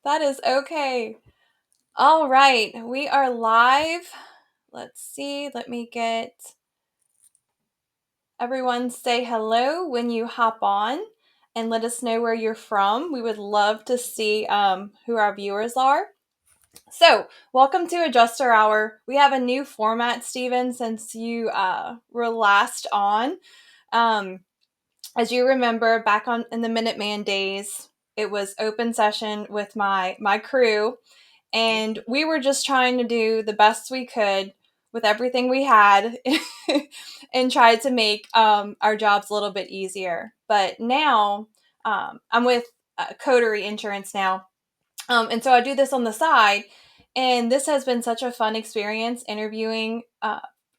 That is okay. All right, we are live. Let's see. Let me get everyone say hello when you hop on and let us know where you're from. We would love to see who our viewers are. So, welcome to Adjuster Hour. We have a new format, Steven, since you were last on. Um, as you remember, back on in the Minuteman days, it was open session with my crew, and we were just trying to do the best we could with everything we had and try to make our jobs a little bit easier. But now I'm with Coterie Insurance now, and so I do this on the side, and this has been such a fun experience interviewing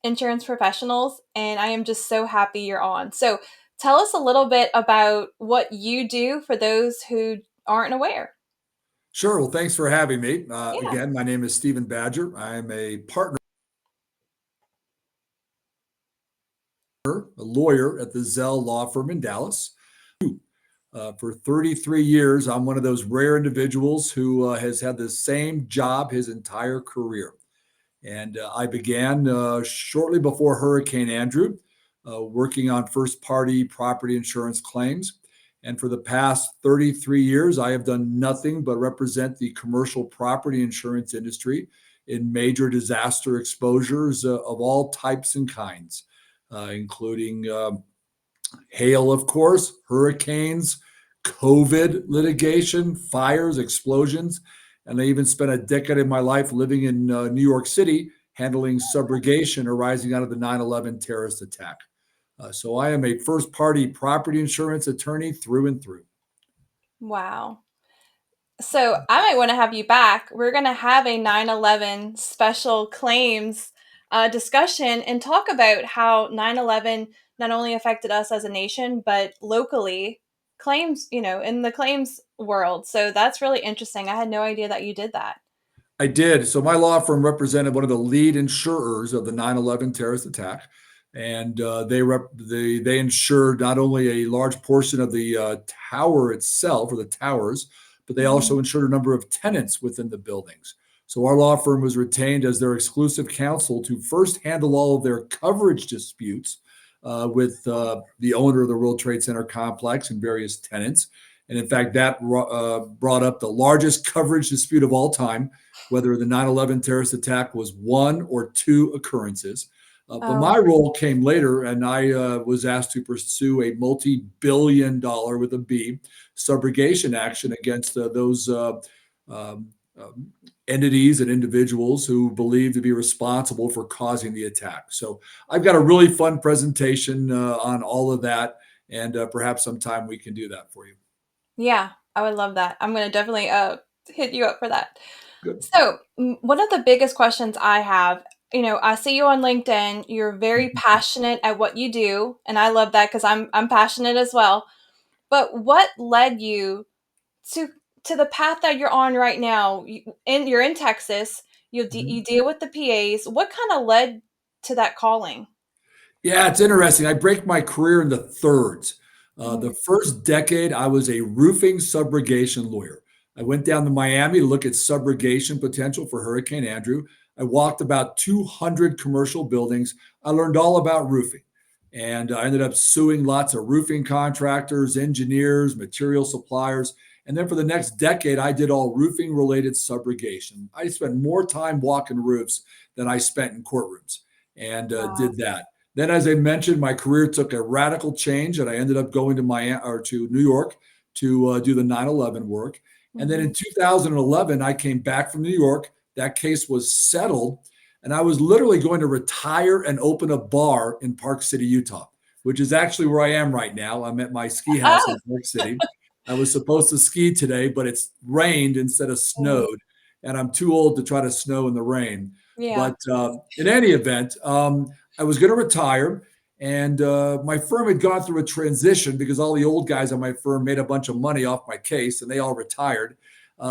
insurance professionals, and I am just so happy you're on. So tell us a little bit about what you do for those who aren't aware. Sure. Well, thanks for having me. Yeah. Again, my name is Stephen Badger. I'm a partner, a lawyer at the Zelle Law Firm in Dallas. For 33 years, I'm one of those rare individuals who has had the same job his entire career. And I began shortly before Hurricane Andrew, working on first party property insurance claims. And for the past 33 years, I have done nothing but represent the commercial property insurance industry in major disaster exposures of all types and kinds, including hail, of course, hurricanes, COVID litigation, fires, explosions. And I even spent a decade of my life living in New York City handling subrogation arising out of the 9/11 terrorist attack. So I am a first party property insurance attorney through and through. Wow. So I might want to have you back. We're going to have a 9/11 special claims discussion and talk about how 9/11 not only affected us as a nation, but locally claims, in the claims world. So that's really interesting. I had no idea that you did that. I did. So my law firm represented one of the lead insurers of the 9/11 terrorist attack. And they insured not only a large portion of the tower itself or the towers, but they also Mhm. insured a number of tenants within the buildings. So our law firm was retained as their exclusive counsel to first handle all of their coverage disputes with the owner of the World Trade Center complex and various tenants. And in fact, that brought up the largest coverage dispute of all time, whether the 9/11 terrorist attack was one or two occurrences. But Oh, my role came later, and I was asked to pursue a multi-billion dollar with a B subrogation action against those um, um, entities and individuals who believed to be responsible for causing the attack. So I've got a really fun presentation on all of that, and perhaps sometime we can do that for you. yeah, I would love that. I'm going to definitely hit you up for that. Good. So, one of the biggest questions I have, I see you on LinkedIn. You're very passionate at what you do, and I love that because I'm passionate as well. But what led you to to the path that you're on right now? You're in Texas. Mhm. You deal with the PAs. What kind of led to that calling? Yeah, it's interesting. I break my career into thirds. The Mm. first decade, I was a roofing subrogation lawyer. I went down to Miami to look at subrogation potential for Hurricane Andrew. I walked about 200 commercial buildings. I learned all about roofing. And I ended up suing lots of roofing contractors, engineers, material suppliers. And then for the next decade, I did all roofing related subrogation. I spent more time walking roofs than I spent in courtrooms and Wow. did that. Then, as I mentioned, my career took a radical change, and I ended up going to Miami or to New York to do the 9/11 work. And then in Mhm. 2011, I came back from New York. That case was settled, and I was literally going to retire and open a bar in Park City, Utah, which is actually where I am right now. I'm at my ski house Ah. in Park City. I was supposed to ski today, but it's rained instead of Mhm. snowed, and I'm too old to try to snow in the rain. Yeah. But in any event, I was going to retire, and my firm had gone through a transition because all the old guys on my firm made a bunch of money off my case, and they all retired.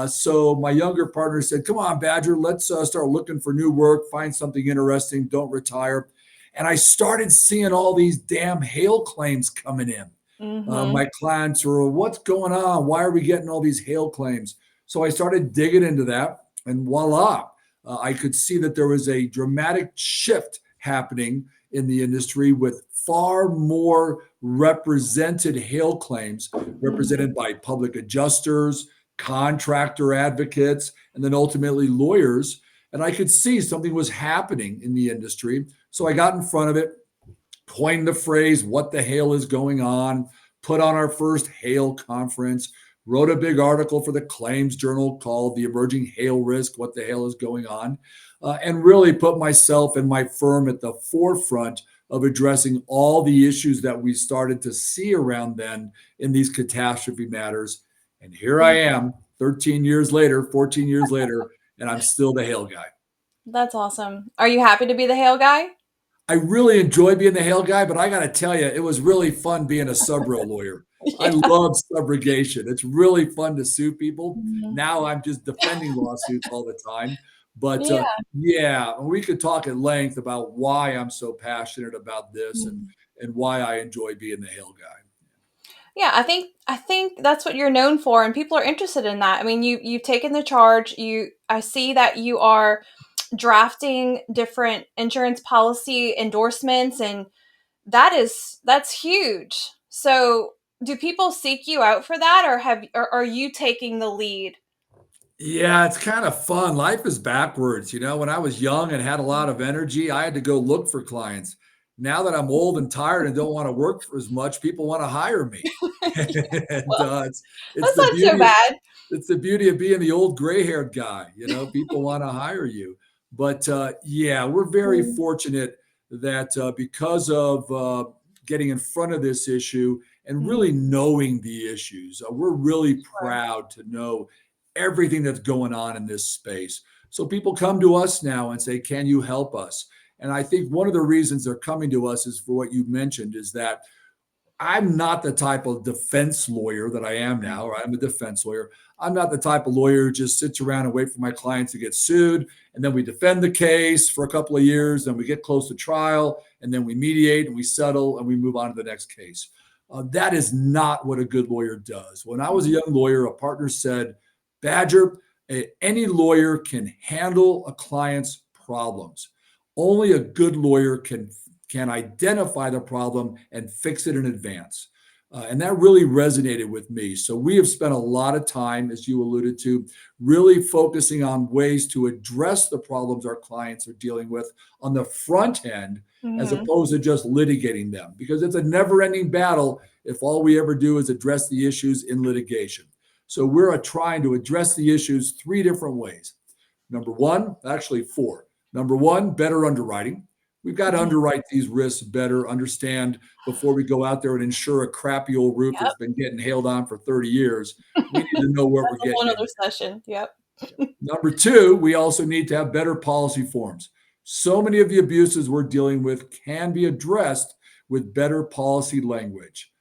So my younger partner said, "Come on, Badger, let's start looking for new work, find something interesting, don't retire." And I started seeing all these damn hail claims coming in. Mhm. My clients were, "What's going on? Why are we getting all these hail claims?" So I started digging into that, and voila, I could see that there was a dramatic shift happening in the industry with far more represented hail claims Mhm. represented by public adjusters, contractor advocates, and then ultimately lawyers. And I could see something was happening in the industry. So I got in front of it, coined the phrase, what the hail is going on, put on our first hail conference, wrote a big article for the Claims Journal called The Emerging Hail Risk, What the Hail is Going On, and really put myself and my firm at the forefront of addressing all the issues that we started to see around then in these catastrophe matters. And here I am, 13 years later, 14 years later, and I'm still the hail guy. That's awesome. Are you happy to be the hail guy? I really enjoy being the hail guy, but I got to tell you, it was really fun being a subro lawyer. I Yeah. love subrogation. It's really fun to sue people. Mhm. Now I'm just defending lawsuits all the time. But Yeah. yeah, we could talk at length about why I'm so passionate about this Mhm. and why I enjoy being the hail guy. Yeah, I think that's what you're known for, and people are interested in that. I mean, you've taken the charge. I see that you are drafting different insurance policy endorsements, and that's huge. So, do people seek you out for that, or are you taking the lead? Yeah, it's kind of fun. Life is backwards. When I was young and had a lot of energy, I had to go look for clients. Now that I'm old and tired and don't want to work for as much, people want to hire me. And Well, it's that's the not so beauty bad. it's the beauty of being the old gray-haired guy. People want to hire you. But yeah, we're very Mm, fortunate that because of getting in front of this issue and mhm, really knowing the issues, we're really sure. proud to know everything that's going on in this space. So people come to us now and say, "Can you help us?" And I think one of the reasons they're coming to us is for what you mentioned is that I'm not the type of defense lawyer that I am now, or I'm a defense lawyer. I'm not the type of lawyer who just sits around and wait for my clients to get sued, and then we defend the case for a couple of years, then we get close to trial, and then we mediate and we settle and we move on to the next case. That is not what a good lawyer does. When I was a Mhm. young lawyer, a partner said, "Badger, any lawyer can handle a client's problems. Only a good lawyer can identify the problem and fix it in advance." And that really resonated with me. So we have spent a lot of time, as you alluded to, really focusing on ways to address the problems our clients are dealing with on the front end, as Mhm. opposed to just litigating them, because it's a never ending battle if all we ever do is address the issues in litigation. So we're trying to address the issues three different ways. Number one, actually four. Number one, better underwriting. We've got to Mhm. underwrite these risks better, understand before we go out there and insure a crappy old roof Yep, that's been getting hailed on for 30 years. We need to know what we're that's a whole getting nother into. session. Yep. Number two, we also need to have better policy forms. So many of the abuses we're dealing with can be addressed with better policy language.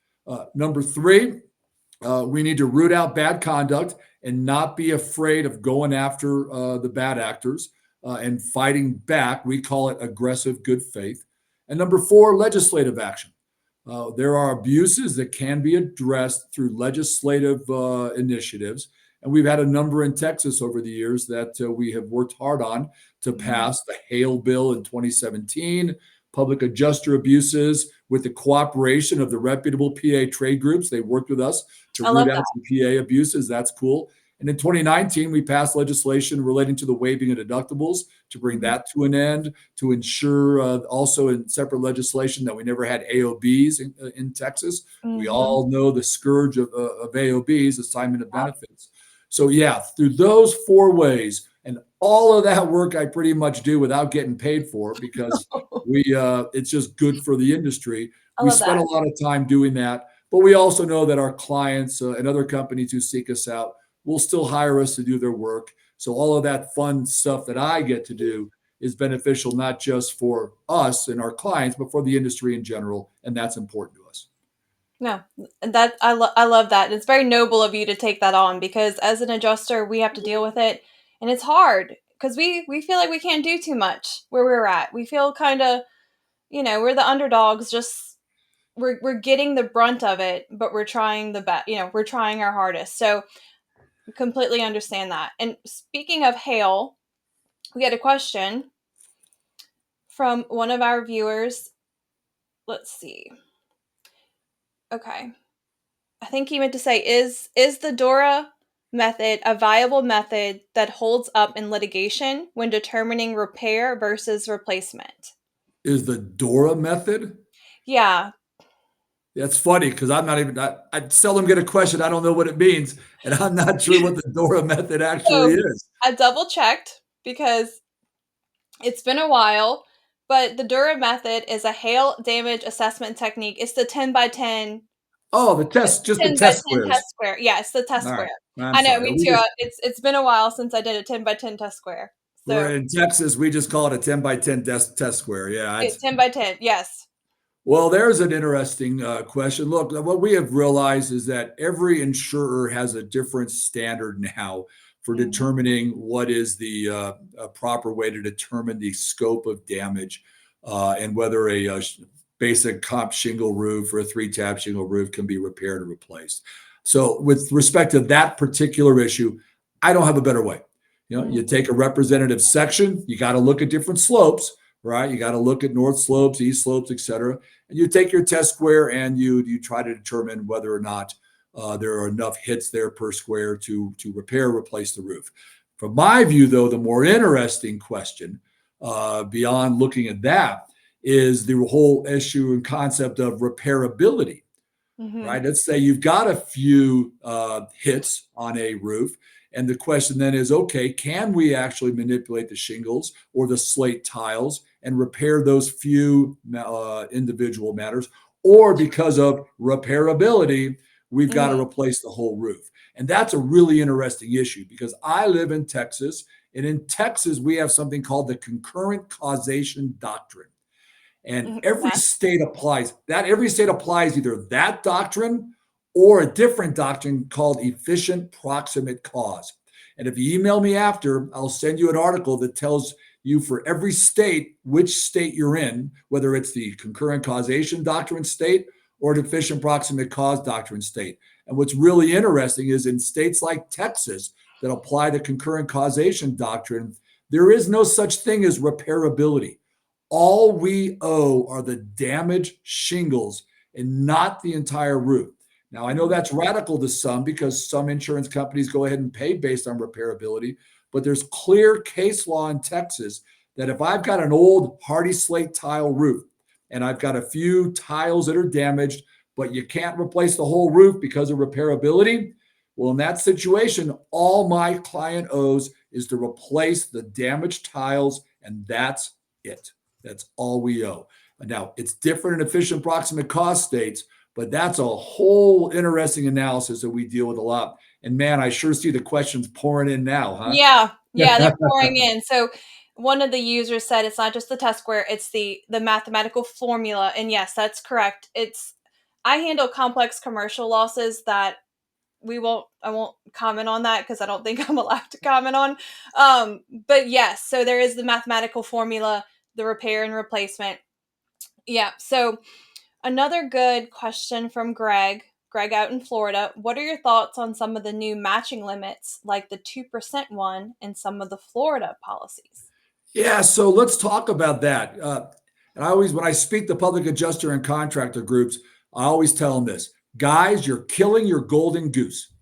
Number three, we need to root out bad conduct and not be afraid of going after the bad actors and fighting back. We call it aggressive good faith. And number four, legislative action. There are abuses that can be addressed through legislative initiatives. And we've had a number in Texas over the years that we have worked hard on to Mhm. pass the Hale Bill in 2017, public adjuster abuses with the cooperation of the reputable PA trade groups. They worked with us to I root love out that. some PA abuses. That's cool. And in 2019, we passed legislation relating to the waiving of deductibles to bring Mhm. that to an end, to ensure also in separate legislation that we never had AOBs in Texas. We Mhm. all know the scourge of AOBs, assignment of benefits. So, yeah, through those four ways, and all of that work I pretty much do without getting paid for because it's just good for the industry. I We love spend that. a lot of time doing that, but we also know that our clients and other companies who seek us out will still hire us to do their work. So all of that fun stuff that I get to do is beneficial not just for us and our clients, but for the industry in general, and that's important to us. No, that I love that. It's very noble of you to take that on because as an adjuster, we have to deal with it, and it's hard because we feel like we can't do too much where we're at. We feel kind of, we're the underdogs. Just we're getting the brunt of it, but we're trying the best. We're trying our hardest. So Completely understand that. And speaking of hail, we had a question from one of our viewers. Let's see. Okay. I think he meant to say, is the Dora method a viable method that holds up in litigation when determining repair versus replacement? Is the Dora method? Yeah. That's funny because I'm not even, I seldom get a question. I don't know what it means. And I'm not sure what the Dora method actually So is. I double checked because it's been a while, but the Dura method is a hail damage assessment technique. It's the 10 by 10, Oh, the test, just the 10 by test 10 squares. test square. Yeah, it's the test All square. right. I'm I know, sorry. me We too. just, It's been a while since I did a 10 by 10 test square. we're So in Texas. We just call it a 10 by 10 test square. Yeah. it's 10 by 10. Yes. Well, there's an interesting question. Look, what we have realized is that every insurer has a different standard now for Hmm. determining what is the proper way to determine the scope of damage and whether a basic comp shingle roof or a three-tab shingle roof can be repaired or replaced. So, with respect to that particular issue, I don't have a better way. You Hmm. take a representative section, you got to look at different slopes, right? You got to look at north slopes, east slopes, et cetera, and you take your test square and you try to determine whether or not there are enough hits there per square to repair or replace the roof. From my view, though, the more interesting question beyond looking at that is the whole issue and concept of repairability, Hmm. right? Let's say you've got a few hits on a roof. And the question then is, okay, can we actually manipulate the shingles or the slate tiles and repair those few individual matters? Or because of repairability, we've got to Hmm. replace the whole roof. And that's a really interesting issue because I live in Texas. And in Texas, we have something called the concurrent causation doctrine. And every Okay. state applies that. Every state applies either that doctrine or a different doctrine called efficient proximate cause. And if you email me after, I'll send you an article that tells you for every state which state you're in, whether it's the concurrent causation doctrine state or an efficient proximate cause doctrine state. And what's really interesting is in states like Texas that apply the concurrent causation doctrine, there is no such thing as repairability. All we owe are the damaged shingles and not the entire roof. Now, I know Hmm. that's radical to some because some insurance companies go ahead and pay based on repairability, but there's clear case law in Texas that if I've got an old hardy slate tile roof and I've got a few tiles that are damaged, but you can't replace the whole roof because of repairability, well, in that situation, all my client owes is to replace the damaged tiles, and that's it. That's all we owe. Now, it's different in efficient proximate cost states, but that's a whole interesting analysis that we deal with a lot. And man, I sure see the questions pouring in now, Yeah. Yeah, they're huh? pouring in. So one of the users said it's not just the test square, it's the mathematical formula. And yes, that's correct. It's I handle complex commercial losses that I won't comment on that because I don't think I'm allowed to comment on. But yes, so there is the mathematical formula, the repair and replacement. Yeah. So another good question from Greg out in Florida. What are your thoughts on some of the new matching limits, like the 2% one in some of the Florida policies? Yeah, so let's talk about that. And I always, when I speak to public adjuster and contractor groups, I always tell them this: guys, you're killing your golden goose,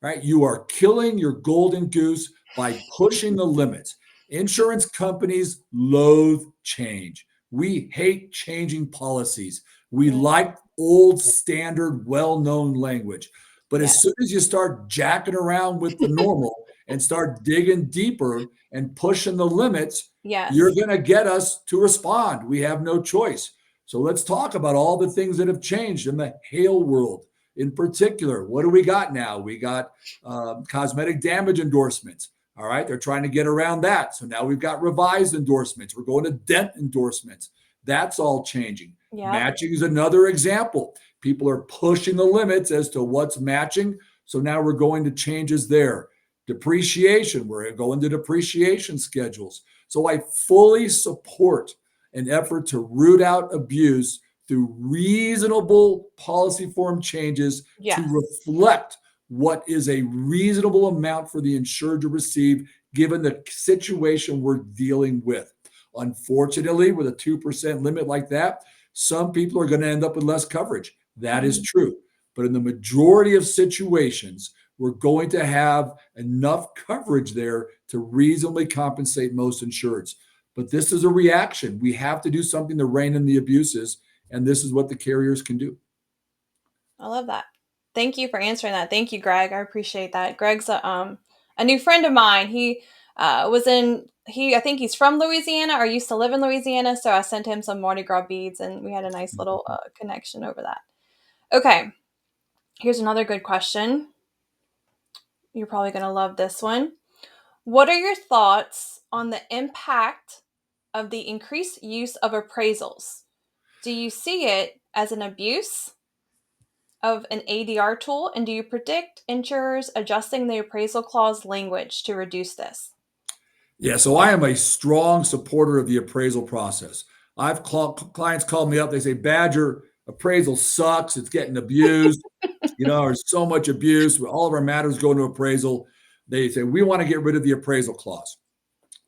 right? You are killing your golden goose by pushing the limits. Insurance companies loathe change. We hate changing policies. We Mm, like old standard, well known language. But yeah. as soon as you start jacking around with the normal and start digging deeper and pushing the limits, you're Yes. going to get us to respond. We have no choice. So let's talk about all the things that have changed in the hail world in particular. What do we got now? We got cosmetic damage endorsements. All right. They're trying to get around that. So now we've got revised endorsements. We're going to dent endorsements. That's all changing. Yep. Matching is another example. People are pushing the limits as to what's matching. So now we're going to changes there. Depreciation, we're going to depreciation schedules. So I fully support an effort to root out abuse through reasonable policy form changes to Yes. reflect what is a reasonable amount for the insured to receive given the situation we're dealing with. Unfortunately, with a 2% limit like that, some people are going to end up with less coverage. That is Mhm. true. But in the majority of situations, we're going to have enough coverage there to reasonably compensate most insureds. But this is a reaction. We have to do something to rein in the abuses, and this is what the carriers can do. I love that. Thank you for answering that. Thank you, Greg. I appreciate that. Greg's a new friend of mine. He was in he I think he's from Louisiana or used to live in Louisiana, so I sent him some Mardi Gras beads and we had a nice little connection over that. Okay, here's another good question. You're probably going to love this one. What are your thoughts on the impact of the increased use of appraisals? Do you see it as an abuse of an ADR tool, and do you predict insurers adjusting the appraisal clause language to reduce this? Yeah, so I am a strong supporter of the appraisal process. Clients call me up. They say, Badger, appraisal sucks. It's getting abused. There's so much abuse. All of our matters go into appraisal. They say, we want to get rid of the appraisal clause.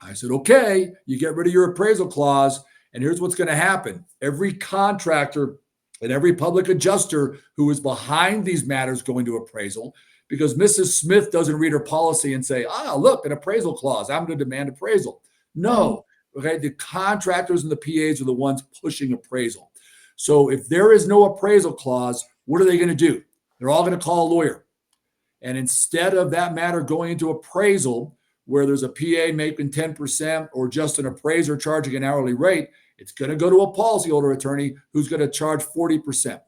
I said, okay, you get rid of your appraisal clause. And here's what's going to happen every contractor and every public adjuster who is behind these matters going to appraisal, because Mrs. Smith doesn't read her policy and say, look, an appraisal clause. I'm going to demand appraisal. Mhm. No. Okay. The contractors and the PAs are the ones pushing appraisal. So if there is no appraisal clause, what are they going to do? They're all going to call a lawyer. And instead of that matter going into appraisal, where there's a PA making 10% or just an appraiser charging an hourly rate, it's going to go to a policyholder attorney who's going to charge 40%.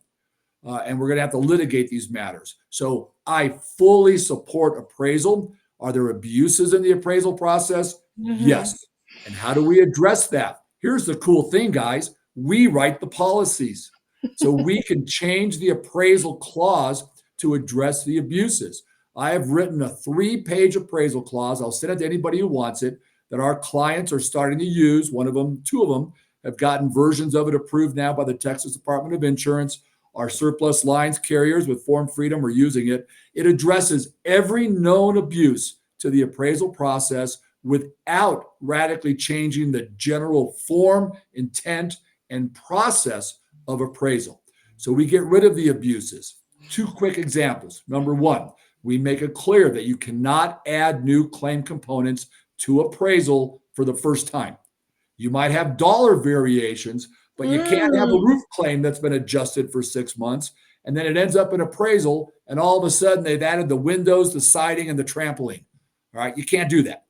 And we're going to have to litigate these matters. So I fully support appraisal. Are there abuses in the appraisal process? Mhm. Yes. And how do we address that? Here's the cool thing, guys. We write the policies. So we can change the appraisal clause to address the abuses. I have written a 3-page appraisal clause. I'll send it to anybody who wants it, that our clients are starting to use. One of them, 2 of them have gotten versions of it approved now by the Texas Department of Insurance. Our surplus lines carriers with Form Freedom are using it. It addresses every known abuse to the appraisal process without radically changing the general form, intent, and process of appraisal. So we get rid of the abuses. 2 quick examples. Number 1, we make it clear that you cannot add new claim components to appraisal for the first time. You might have dollar variations, but you can't have a Mm, roof claim that's been adjusted for 6 months. And then it ends up in appraisal, and all of a sudden they've added the windows, the siding, and the trampoline. All right, you can't do that.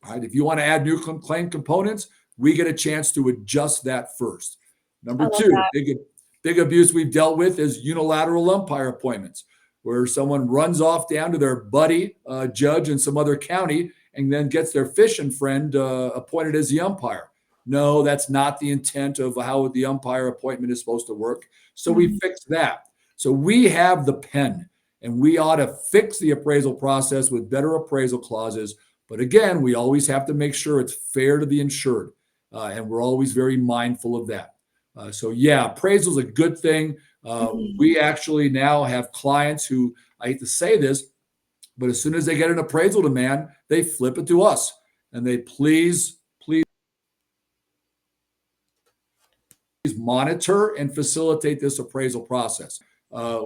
All right, if you want to add new claim components, we get a chance to adjust that first. I Number love two, that. big abuse we've dealt with is unilateral umpire appointments, where someone runs off down to their buddy judge in some other county and then gets their fishing friend appointed as the umpire. No, that's not the intent of how the umpire appointment is supposed to work. So we Mhm. fixed that. So we have the pen, and we ought to fix the appraisal process with better appraisal clauses. But again, we always have to make sure it's fair to the insured, and we're always very mindful of that. So yeah, appraisal is a good thing. Mhm. We actually now have clients who, I hate to say this, but as soon as they get an appraisal demand, they flip it to us and they please monitor and facilitate this appraisal process.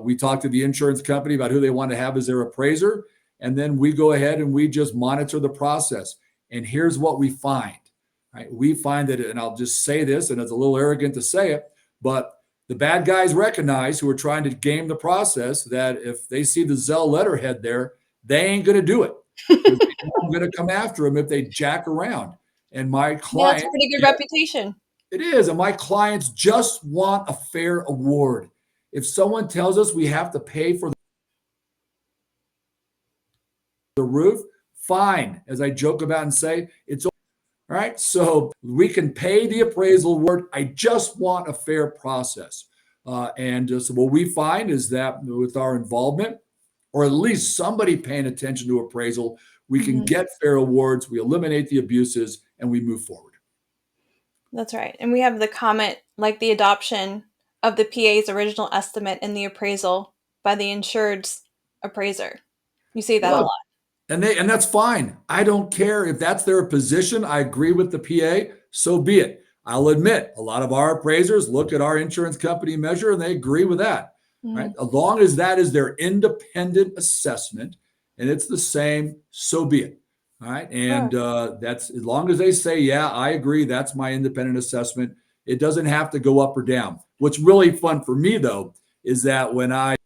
We talk to the insurance company about who they want to have as their appraiser, and then we go ahead and we just monitor the process. And here's what we find. Right? We find that, and I'll just say this, and it's a little arrogant to say it, but the bad guys recognize who are trying to game the process that if they see the Zelle letterhead there, they ain't going to do it because they know I'm going to come after them if they jack around. And my Yeah, it's a client, pretty good reputation. it is. And my clients just want a fair award. If someone tells us we have to pay for the roof, fine. As I joke about and say, it's all right. So we can pay the appraisal award. I just want a fair process. So what we find is that with our involvement, or at least somebody paying attention to appraisal, we can Mhm. get fair awards, we eliminate the abuses, and we move forward. That's right. And we have the comment like the adoption of the PA's original estimate in the appraisal by the insured's appraiser. You see that a Look, lot. and that's fine. I don't care if that's their position. I agree with the PA. So be it. I'll admit a lot of our appraisers look at our insurance company measure and they agree with that. Right? Mhm. As long as that is their independent assessment and it's the same, so be it. All right. Sure. And that's as long as they say, yeah, I agree. That's my independent assessment. It doesn't have to go up or down. What's really fun for me, though, is that when I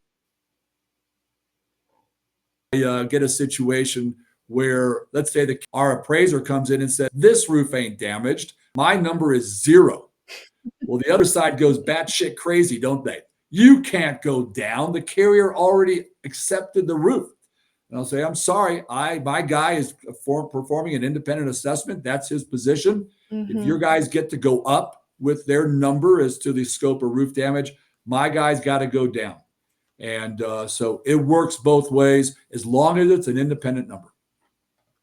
get a situation where, let's say, our appraiser comes in and says, this roof ain't damaged, my number is 0. Well, the other side goes batshit crazy, don't they? You can't go down. The carrier already accepted the roof. And I'll say, I'm sorry, my guy is performing an independent assessment. That's his position. If Mhm. your guys get to go up with their number as to the scope of roof damage, my guy's got to go down. And so it works both ways as long as it's an independent number.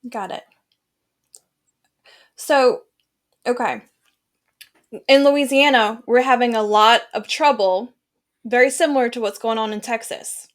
Got it. So, okay. In Louisiana, we're having a lot of trouble, very similar to what's going on in Texas.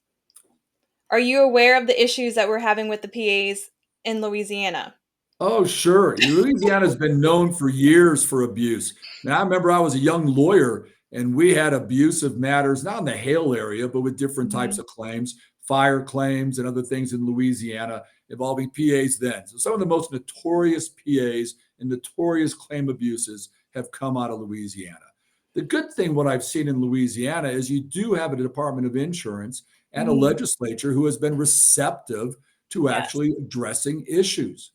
Are you aware of the issues that we're having with the PAs in Louisiana? Oh, sure. Louisiana's been known for years for abuse. Now, I remember I was a young lawyer and we had abusive matters, not in the Hale area, but with different types Mhm. of claims, fire claims, and other things in Louisiana involving PAs then. So, some of the most notorious PAs and notorious claim abuses have come out of Louisiana. The good thing, what I've seen in Louisiana, is you do have a Department of Insurance and a Mhm. legislature who has been receptive to Yes. actually addressing issues.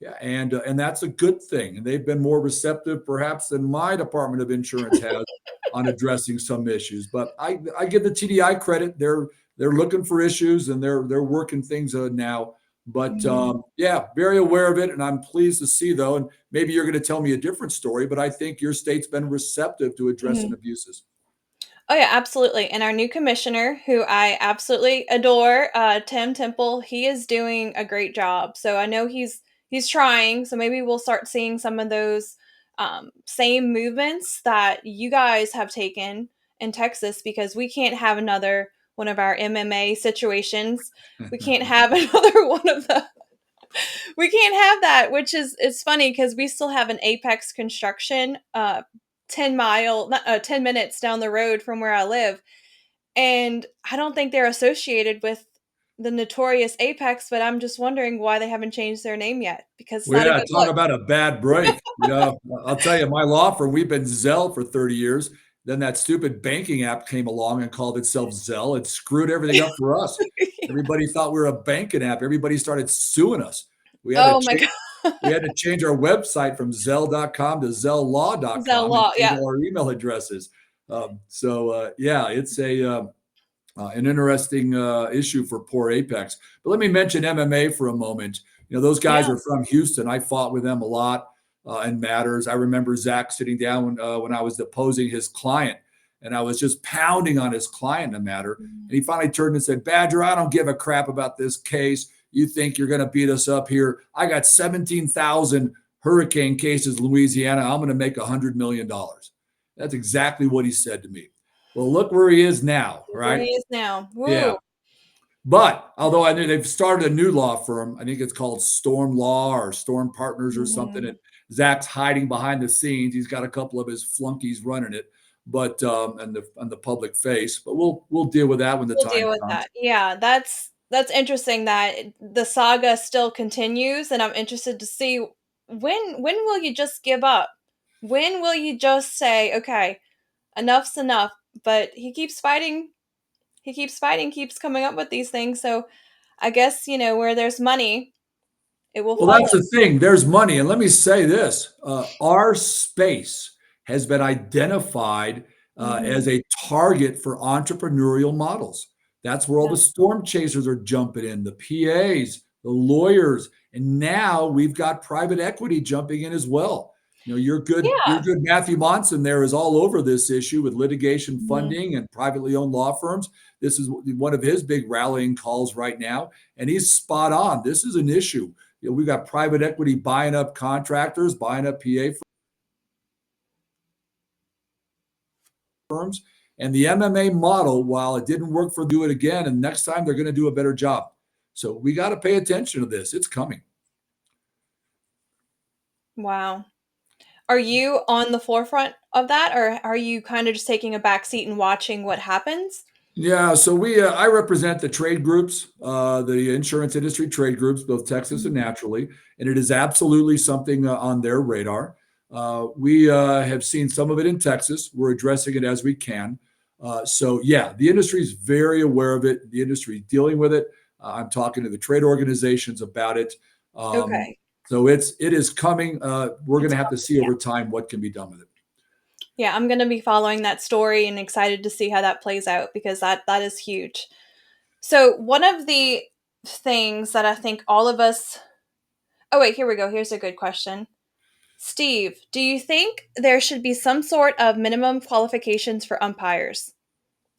Yeah, and that's a good thing. And they've been more receptive, perhaps, than my Department of Insurance has on addressing some issues. But I give the TDI credit; they're looking for issues and they're working things now. But Mhm. yeah, very aware of it, and I'm pleased to see though. And maybe you're going to tell me a different story, but I think your state's been receptive to addressing Mhm. abuses. Oh yeah, absolutely. And our new commissioner, who I absolutely adore, Tim Temple, he is doing a great job. So I know he's trying. So maybe we'll start seeing some of those same movements that you guys have taken in Texas, because we can't have another one of our MMA situations. We can't have another one of the. We can't have that, which is it's funny because we still have an Apex construction 10 minutes down the road from where I live, and I don't think they're associated with the notorious Apex, but I'm just wondering why they haven't changed their name yet, because it's Well, not a yeah, good talk look. about a bad break. I'll tell you, my law firm, we've been Zelle for 30 years. Then that stupid banking app came along and called itself Zelle. It screwed everything up for us. Everybody thought we were a banking app. Everybody started suing us. We had to Oh my change god. we had to change our website from Zelle.com to Zelle ZelleLaw.com and Law, change yeah. all our email addresses. Yeah, it's an interesting issue for poor Apex. But let me mention MMA for a moment. Those guys Yeah. are from Houston. I fought with them a lot in matters. I remember Zach sitting down when I was deposing his client, and I was just pounding on his client in a matter. Mhm. And he finally turned and said, Badger, I don't give a crap about this case. You think you're going to beat us up here? I got 17,000 hurricane cases in Louisiana. I'm going to make $100 million. That's exactly what he said to me. Well, look where he is now, Look where right? he is now. Yeah. Woo. But although I know they've started a new law firm, I think it's called Storm Law or Storm Partners or something. Mhm. And Zach's hiding behind the scenes. He's got a couple of his flunkies running it, but and the public face. But we'll deal with that when the We'll time deal with comes. that. Yeah, that's interesting that the saga still continues, and I'm interested to see when will you just give up? When will you just say, "Okay, enough's enough?" But he keeps fighting. He keeps fighting, keeps coming up with these things. So I guess, where there's money, it will Well, follow. that's the thing. There's money. And let me say this our space has been identified Mhm. as a target for entrepreneurial models. That's where all Yeah. the storm chasers are jumping in, the PAs, the lawyers. And now we've got private equity jumping in as well. Your Yeah. good Matthew Monson there is all over this issue with litigation Mhm. funding and privately owned law firms. This is one of his big rallying calls right now. And he's spot on. This is an issue. We've got private equity buying up contractors, buying up PA firms. And the MMA model, while it didn't work for them, do it again. And next time they're going to do a better job. So we got to pay attention to this. It's coming. Wow. Are you on the forefront of that, or are you kind of just taking a back seat and watching what happens? Yeah, so I represent the trade groups, the insurance industry trade groups, both Texas and Mhm. naturally, and it is absolutely something on their radar. We have seen some of it in Texas. We're addressing it as we can. So yeah, the industry is very aware of it. The industry is dealing with it. I'm talking to the trade organizations about it. Um, Okay. so it is coming. We're going It's to have to coming. see Yeah. over time what can be done with it. Yeah, I'm gonna be following that story and excited to see how that plays out because that is huge. So one of the things that I think all of us Oh wait, here we go. Here's a good question. Steve, do you think there should be some sort of minimum qualifications for umpires?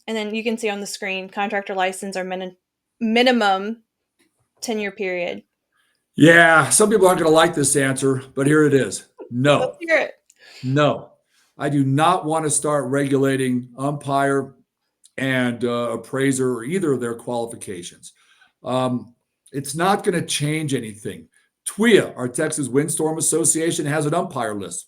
And then you can see on the screen contractor license or minimum tenure period. Yeah, some people aren't going to like this answer, but here it is. Let's No. hear it. No, I do not want to start regulating umpire and appraiser or either of their qualifications. Um, it's not going to change anything. TWIA, our Texas Windstorm Association, has an umpire list.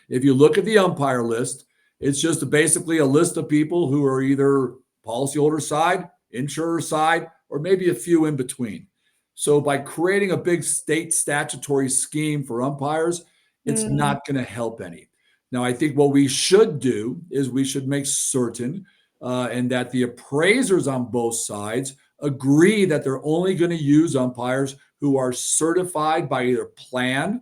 If you look at the umpire list, it's just basically a list of people who are either policyholder side, insurer side, or maybe a few in between. So by creating a big state statutory scheme for umpires, it's Mm, not going to help any. Now, I think what we should do is we should make certain and that the appraisers on both sides agree that they're only going to use umpires who are certified by either plan,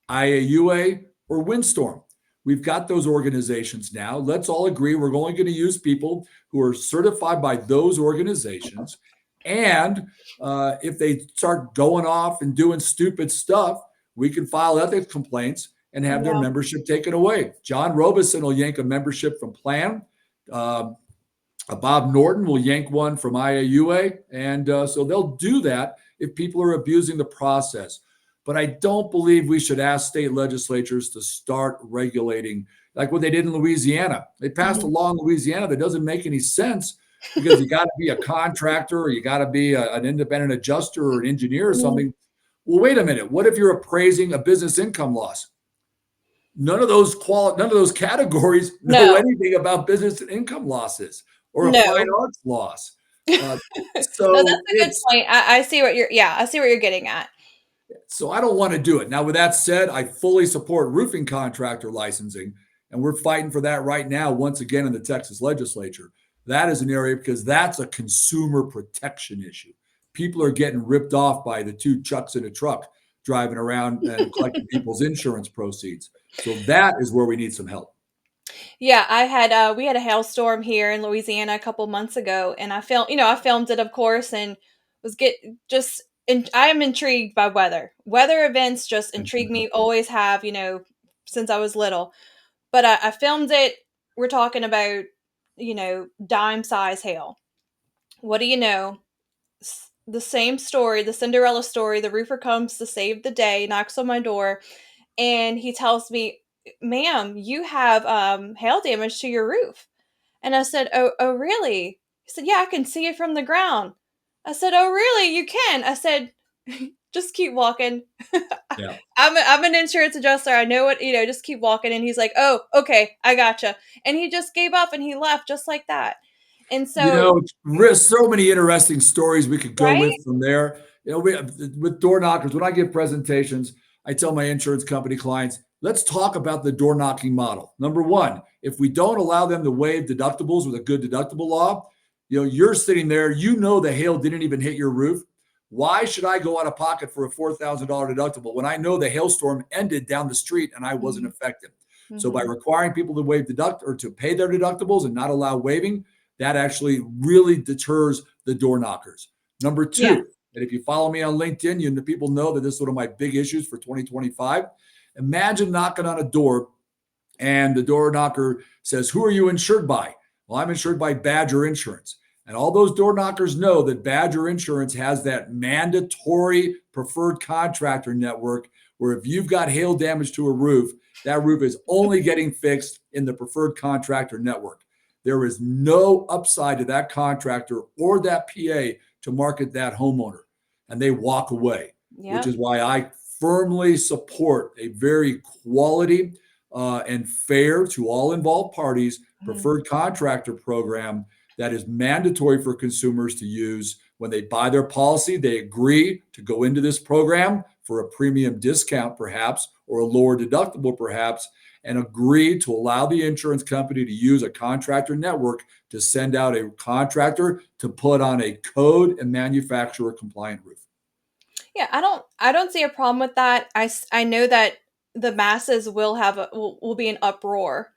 IAUA, or Windstorm. We've got those organizations now. Let's all agree we're only going to use people who are certified by those organizations. And if they start going off and doing stupid stuff, we can file ethics complaints and have their yeah. membership taken away. John Robeson will yank a membership from Plan. Um, Bob Norton will yank one from IAUA. And so they'll do that if people are abusing the process. But I don't believe we should ask state legislatures to start regulating like what they did in Louisiana. They passed a Mhm. law in Louisiana that doesn't make any sense because you got to be a contractor or you got to be an independent adjuster or an engineer or Mhm. something. Well, wait a minute. What if you're appraising a business income loss? None of those categories know No, anything about business and income losses or a fine no. arts loss. Uh, No, so that's a good it's point. I see what you're yeah, I see what you're getting at. so I don't want to do it. Now, with that said, I fully support roofing contractor licensing, and we're fighting for that right now, once again, in the Texas legislature. That is an area because that's a consumer protection issue. People are getting ripped off by the two chucks in a truck driving around and collecting people's insurance proceeds. So that is where we need some help. Yeah, we had a hailstorm here in Louisiana a couple months ago, and I filmed it, of course, and was get just and I am intrigued by weather. Weather events just intrigue me, always have, since I was little. But I filmed it. We're talking about, dime size hail. What do you know? The same story, the Cinderella story. The roofer comes to save the day, knocks on my door, and he tells me, "Ma'am, you have hail damage to your roof." And I said, "Oh, really?" He said, "Yeah, I can see it from the ground." I said, "Oh, really? You can?" I said, "Just keep walking." Yeah. I'm an insurance adjuster. I know what, just keep walking. And he's like, "Oh, okay, I gotcha." And he just gave up and he left just like that. And You so, know, so many interesting stories we could go right? with from there. With door knockers, when I give presentations, I tell my insurance company clients, let's talk about the door knocking model. Number one, if we don't allow them to waive deductibles with a good deductible law, you're sitting there, the hail didn't even hit your roof. Why should I go out of pocket for a $4,000 deductible when I know the hailstorm ended down the street and I wasn't Mhm, affected? So by mhm. requiring people to waive deduct or to pay their deductibles and not allow waiving, that actually really deters the door knockers. Number Yeah. two, and if you follow me on LinkedIn, the people know that this is one of my big issues for 2025. Imagine knocking on a door and the door knocker says, "Who are you insured by?" Well, I'm insured by Badger Insurance. And all those door knockers know that Badger Insurance has that mandatory preferred contractor network where if you've got hail damage to a roof, that roof is only getting fixed in the preferred contractor network. There is no upside to that contractor or that PA to market that homeowner, and they walk away, which Yep. is why I firmly support a very quality and fair to all involved parties Mhm. preferred contractor program that is mandatory for consumers to use when they buy their policy. They agree to go into this program for a premium discount, perhaps, or a lower deductible, perhaps, and agree to allow the insurance company to use a contractor network to send out a contractor to put on a code and manufacturer compliant roof. Yeah, I don't see a problem with that. I know that the masses will be an uproar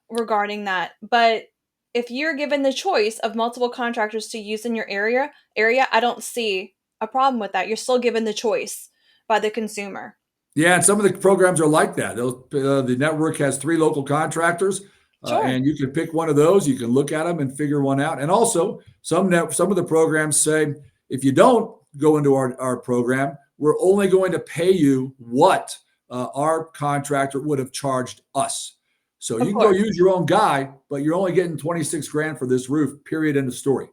regarding that. But if you're given the choice of multiple contractors to use in your area, I don't see a problem with that. You're still given the choice by the consumer. Yeah, and some of the programs are like that. The network has three local contractors, Sure. and you can pick one of those. You can look at them and figure one out. And also, some of the programs say if you don't go into our program, we're only going to pay you what our contractor would have charged us. So Of you can go course. use your own guy, but you're only getting 26 grand for this roof. Period. End of story.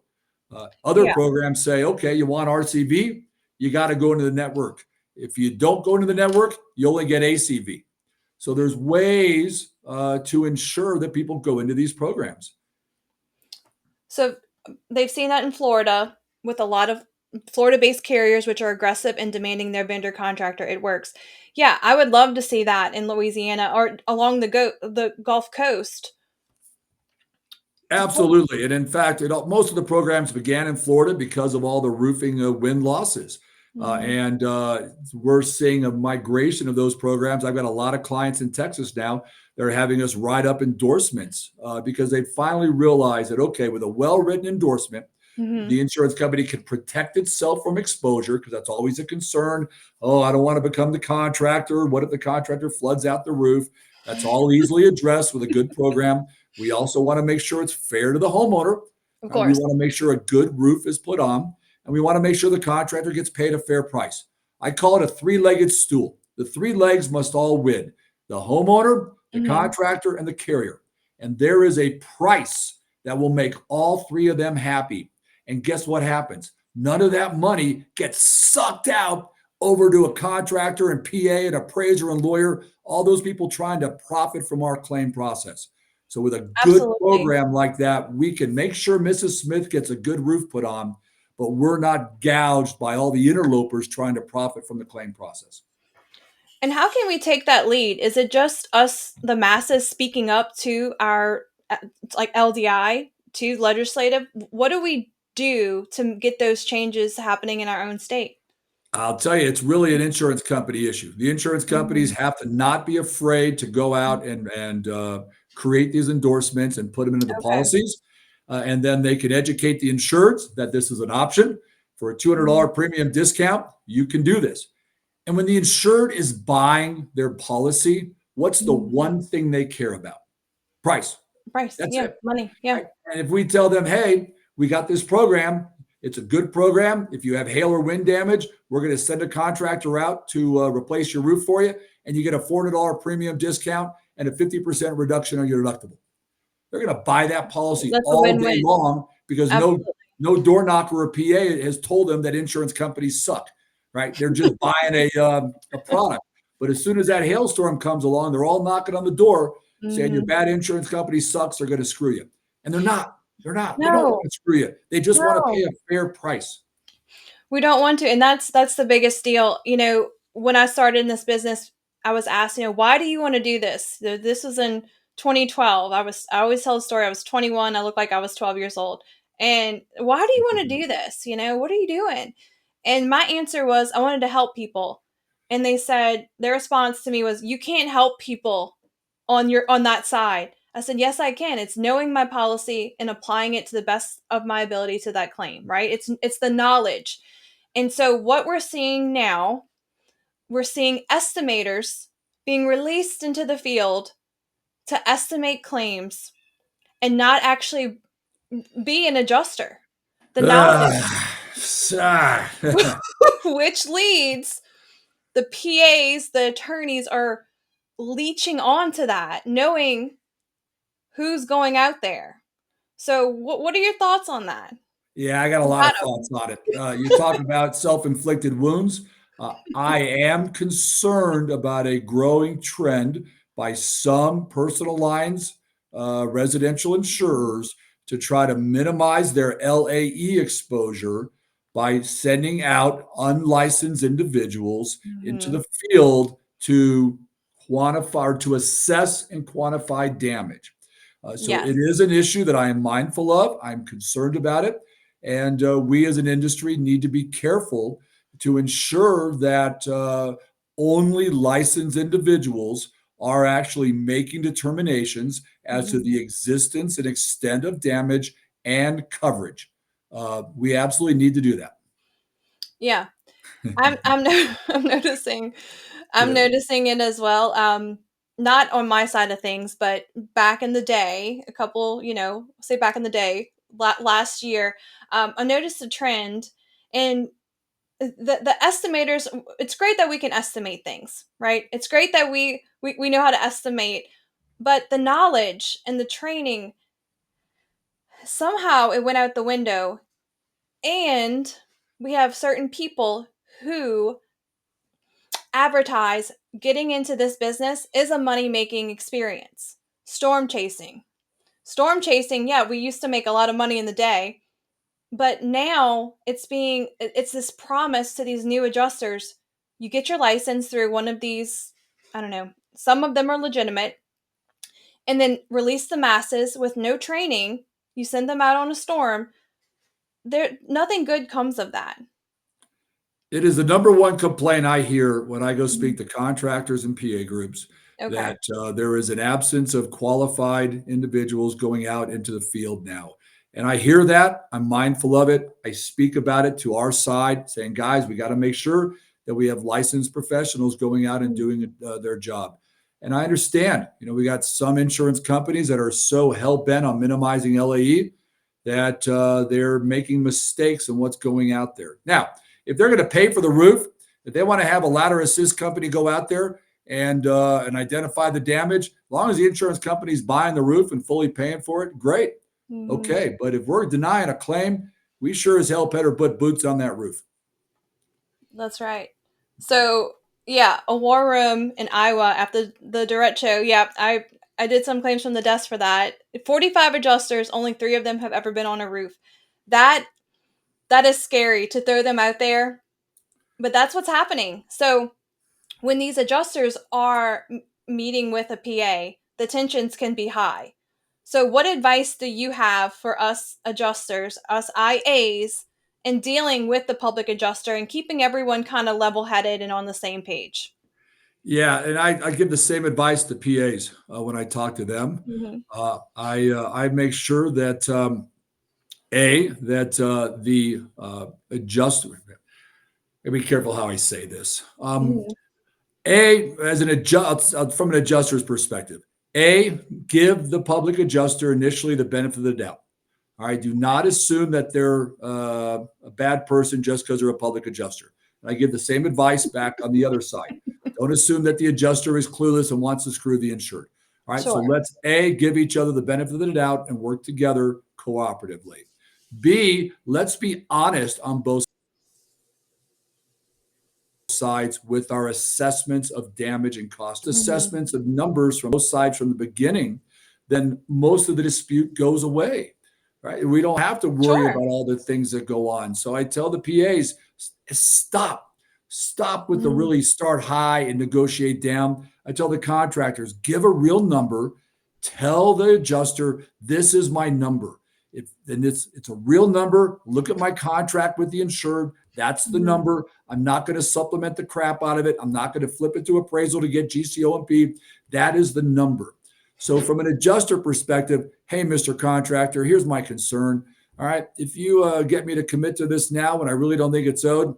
Other Yeah. programs say, okay, you want RCV, you got to go into the network. If you don't go into the network, you only get ACV. So there's ways to ensure that people go into these programs. So they've seen that in Florida with a lot of Florida-based carriers which are aggressive in demanding their vendor contractor. It works. Yeah, I would love to see that in Louisiana or along the Gulf Coast. Absolutely. And in fact, most of the programs began in Florida because of all the roofing wind losses. Mhm. And we're seeing a migration of those programs. I've got a lot of clients in Texas now. They're having us write up endorsements because they finally realized that, okay, with a well written endorsement, Mhm. the insurance company can protect itself from exposure because that's always a concern. Oh, I don't want to become the contractor. What if the contractor floods out the roof? That's all easily addressed with a good program. We also want to make sure it's fair to the homeowner. Of We course. want to make sure a good roof is put on, and we want to make sure the contractor gets paid a fair price. I call it a three-legged stool. The three legs must all win: the homeowner, the Mhm. contractor, and the carrier. And there is a price that will make all three of them happy. And guess what happens? None of that money gets sucked out over to a contractor and PA and appraiser and lawyer, all those people trying to profit from our claim process. So, with a good Absolutely. program like that, we can make sure Mrs. Smith gets a good roof put on, but we're not gouged by all the interlopers trying to profit from the claim process. And how can we take that lead? Is it just us, the masses, speaking up to our like LDI, to legislative? What do we do to get those changes happening in our own state? I'll tell you, it's really an insurance company issue. The insurance companies Mhm. have to not be afraid to go out and create these endorsements and put them into the Okay. policies, and then they can educate the insureds that this is an option for a $200 Mhm. premium discount. You can do this. And when the insured is buying their policy, what's the Mhm. one thing they care about? Price. Price. That's Yeah. it. Money. Yeah. Right? And if we tell them, hey, we got this program, it's a good program. If you have hail or wind damage, we're going to send a contractor out to replace your roof for you, and you get a $400 premium discount and a 50% reduction on your deductible. They're going to buy that policy That's a all day win-win. long because Absolutely. no door knocker or PA has told them that insurance companies suck. Right? They're just buying a product. But as soon as that hailstorm comes along, they're all knocking on the door saying your Mhm. bad insurance company sucks. They're going to screw you, and they're not. They're not. They don't No. want to screw you. They just want to No. pay a fair price. We don't want to, and that's the biggest deal. When I started in this business, I was asked, "Why do you wanna do this?" This was in 2012. I always tell the story, I was 21, I looked like I was 12 years old, and, "Why do you wanna do this?" "What are you doing?" And my answer was, "I wanted to help people." And their response to me was, "You can't help people on that side." I said, "Yes, I can. It's knowing my policy and applying it to the best of my ability to that claim, right? It's the knowledge." And so what we're seeing now, we're seeing estimators being released into the field to estimate claims and not actually be an adjuster. The knowledge, which leads the PAs, the attorneys are leeching onto that, knowing who's going out there. So what are your thoughts on that? Yeah, I got a You lot got of thoughts on it. You talk about self-inflicted wounds. I am concerned about a growing trend by some personal lines, residential 'em. insurers to try to minimize their LAE exposure by sending out unlicensed individuals into Mhm. the field to quantify or to assess and quantify damage. So it Yes. is an issue that I am mindful of. I'm concerned about it. And we as an industry need to be careful to ensure that only licensed individuals are actually making determinations as to Mhm. the existence and extent of damage and coverage. We absolutely need to do that. Yeah. I'm no I'm noticing I'm Yeah. noticing it as well, not on my side of things, but back in the day, a couple, say back in the day, last year, I noticed a trend and the estimators. It's great that we can estimate things, right? It's great that we know how to estimate, but the knowledge and the training, somehow it went out the window, and we have certain people who advertise getting into this business is a money making experience. Storm chasing. Storm chasing, yeah, we used to make a lot of money in the day, but now it's this promise to these new adjusters. You get your license through one of these, I don't know, some of them are legitimate, and then release the masses with no training. You send them out on a storm. There nothing good comes of that. It is the number one complaint I hear when I go Mhm. speak to contractors and PA groups Okay. that there is an absence of qualified individuals going out into the field now. And I hear that. I'm mindful of it. I speak about it to our side, saying, guys, we got to make sure that we have licensed professionals going out and doing their job. And I understand, we got some insurance companies that are so hell bent on minimizing LAE that they're making mistakes in what's going out there. Now, if they're going to pay for the roof, if they want to have a ladder assist company go out there and identify the damage, as long as the insurance company's buying the roof and fully paying for it, great. Mhm. Okay, but if we're denying a claim, we sure as hell better put boots on that roof. That's right. So yeah, a war room in Iowa after the derecho. Yeah, I did some claims from the desk for that. 45 adjusters, only 3 of them have ever been on a roof. That that is scary to throw them out there, but that's what's happening. So when these adjusters are meeting with a PA, the tensions can be high. So, what advice do you have for us adjusters, us IAs, in dealing with the public adjuster and keeping everyone kind of level headed and on the same page? Yeah, and I give the same advice to PAs when I talk to them. Hmm. I make sure that the adjuster. Be careful how I say this. Hmm. As an adjust from an adjuster's perspective, give the public adjuster initially the benefit of the doubt. All right, do not assume that they're a bad person just because they're a public adjuster. And I give the same advice back on the other side. Don't assume that the adjuster is clueless and wants to screw the insured. All right, so Sure. let's give each other the benefit of the doubt and work together cooperatively. B, let's be honest on both sides with our assessments of damage and cost Hmm. assessments of numbers from both sides from the beginning, then most of the dispute goes away, right? We don't have to worry Sure. about all the things that go on. So I tell the PAs, stop with the Hmm. really start high and negotiate down. I tell the contractors, give a real number, tell the adjuster, this is my number. If and it's a real number, look at my contract with the insured. That's the Hmm. number. I'm not going to supplement the crap out of it. I'm not going to flip it to appraisal to get GCOMP. That is the number. So, from an adjuster perspective, hey, Mr. Contractor, here's my concern. All right, if you get me to commit to this now when I really don't think it's owed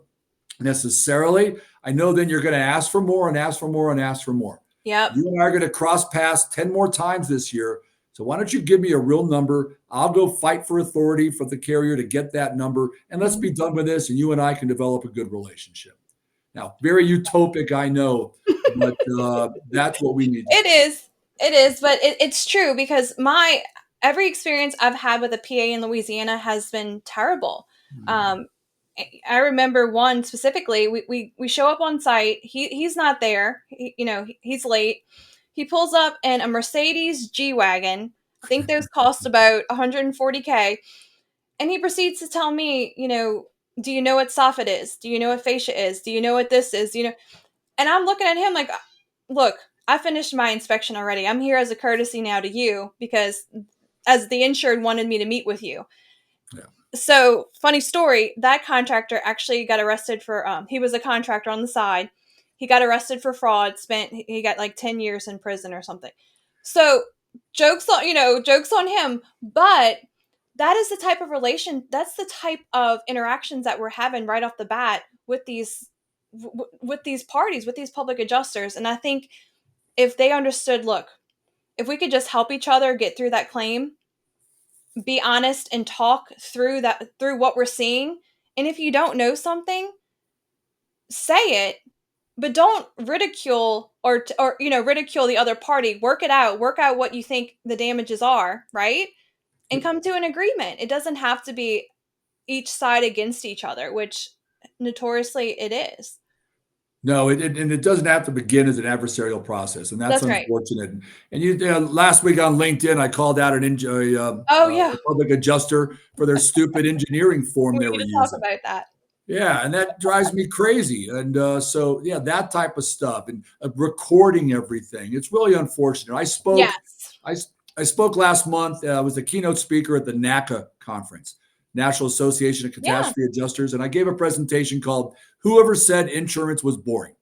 necessarily, I know then you're going to ask for more and ask for more and ask for more. Yep. You and I are going to cross paths 10 more times this year. So why don't you give me a real number? I'll go fight for authority for the carrier to get that number, and let's be Mhm. done with this, and you and I can develop a good relationship. Now, very utopic, I know, but that's what we need to It do. is. It is, but it's true because my every experience I've had with a PA in Louisiana has been terrible. Mm. Um, I remember one specifically. We show up on site. He's not there. He's late. He pulls up in a Mercedes G wagon. I think those cost about 140K, and he proceeds to tell me, do you know what soffit is? Do you know what fascia is? Do you know what this is? And I'm looking at him like, look, I finished my inspection already. I'm here as a courtesy now to you because as the insured wanted me to meet with you. Yeah. So, funny story, that contractor actually got arrested for he was a contractor on the side. He got arrested for fraud, he got like 10 years in prison or something. So, jokes on him, but that is the type of that's the type of interactions that we're having right off the bat with these parties, with these public adjusters. And I think if they understood, look, if we could just help each other get through that claim, be honest and talk through what we're seeing, and if you don't know something, say it, but don't ridicule or ridicule the other party. Work out what you think the damages are, right? And come to an agreement. It doesn't have to be each side against each other, which notoriously it is. No, and it doesn't have to begin as an adversarial process, and that's That's right. unfortunate. And last week on LinkedIn, I called out Oh a yeah, public adjuster for their stupid engineering form we they need were to talk using. about that. Yeah, and that drives me crazy. And so, yeah, that type of stuff and recording everything. It's really unfortunate. Yes. I, I spoke last month. I was the keynote speaker at the NACA conference, National Association of Yeah. Catastrophe Adjusters, and I gave a presentation called "Whoever Said Insurance Was Boring."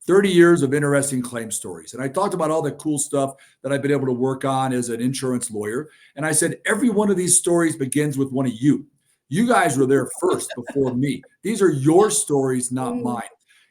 30 years of interesting claim stories. And I talked about all the cool stuff that I've been able to work on as an insurance lawyer. And I said, every one of these stories begins with one of you. You guys were there first before me. These are your stories, not Mm, mine.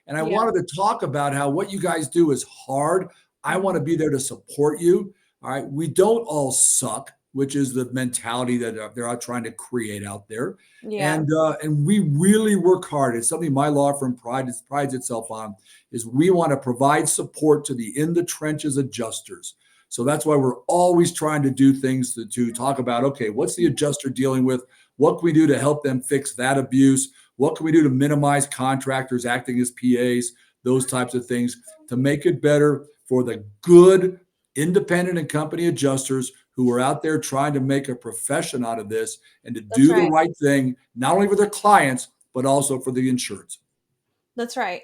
And I yeah. wanted to talk about how what you guys do is hard. I want to Mhm. be there to support you. All right. We don't all suck, which is the mentality that they're out trying to create out there. Yeah. And we really work hard. It's something my law firm prides itself on is we want to provide support to the in the trenches adjusters. So that's why we're always trying to do things to talk about, okay, what's the adjuster dealing with? What can we do to help them fix that abuse? What can we do to minimize contractors acting as PAs? Those types of things to make it better for the good independent and company adjusters who are out there trying to make a profession out of this and to That's do the right. right thing, not only for their clients, but also for the insureds. That's right.